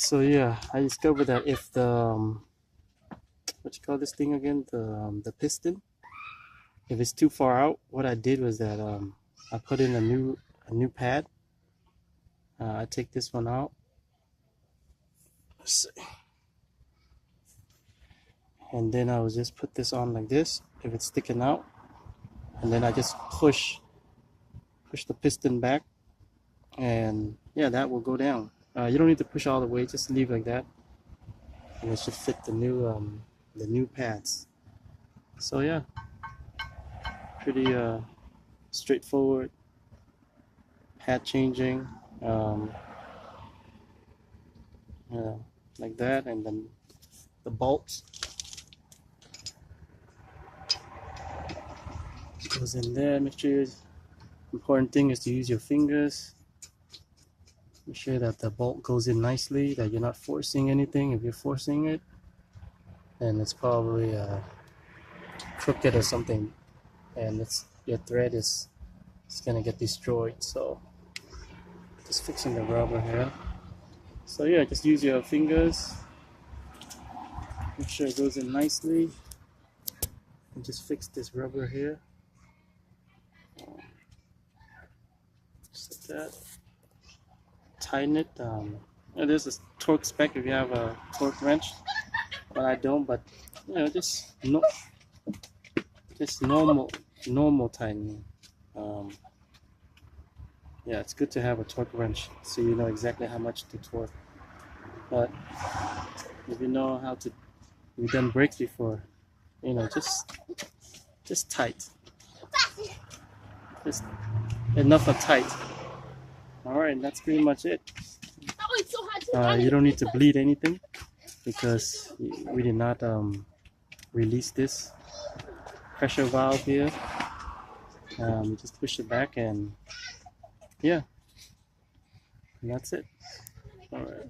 So yeah, I discovered that if the what you call this thing again, the piston, if it's too far out, what I did was that I put in a new pad. I take this one out. Let's see. And then I will just put this on like this if it's sticking out, and then I just push the piston back, and yeah, that will go down. You don't need to push all the way, just leave like that, and it should fit the new pads. So yeah, pretty straightforward pad changing, um, uh, like that, and then the bolts goes in there. Make sure important thing is to use your fingers. Make sure that the bolt goes in nicely, that you're not forcing anything. If you're forcing it, then it's probably crooked or something, and your thread is gonna get destroyed. So just fixing the rubber here. So yeah, just use your fingers. Make sure it goes in nicely, and just fix this rubber here. Just like that. Tighten it. There's a torque spec if you have a torque wrench, but I don't. But just normal tightening. Yeah, it's good to have a torque wrench so you know exactly how much to torque. But if you know how to, you've done brakes before, just tight. Just enough of tight. All right, that's pretty much it. You don't need to bleed anything because we did not release this pressure valve here. Just push it back, and yeah, and that's it. All right.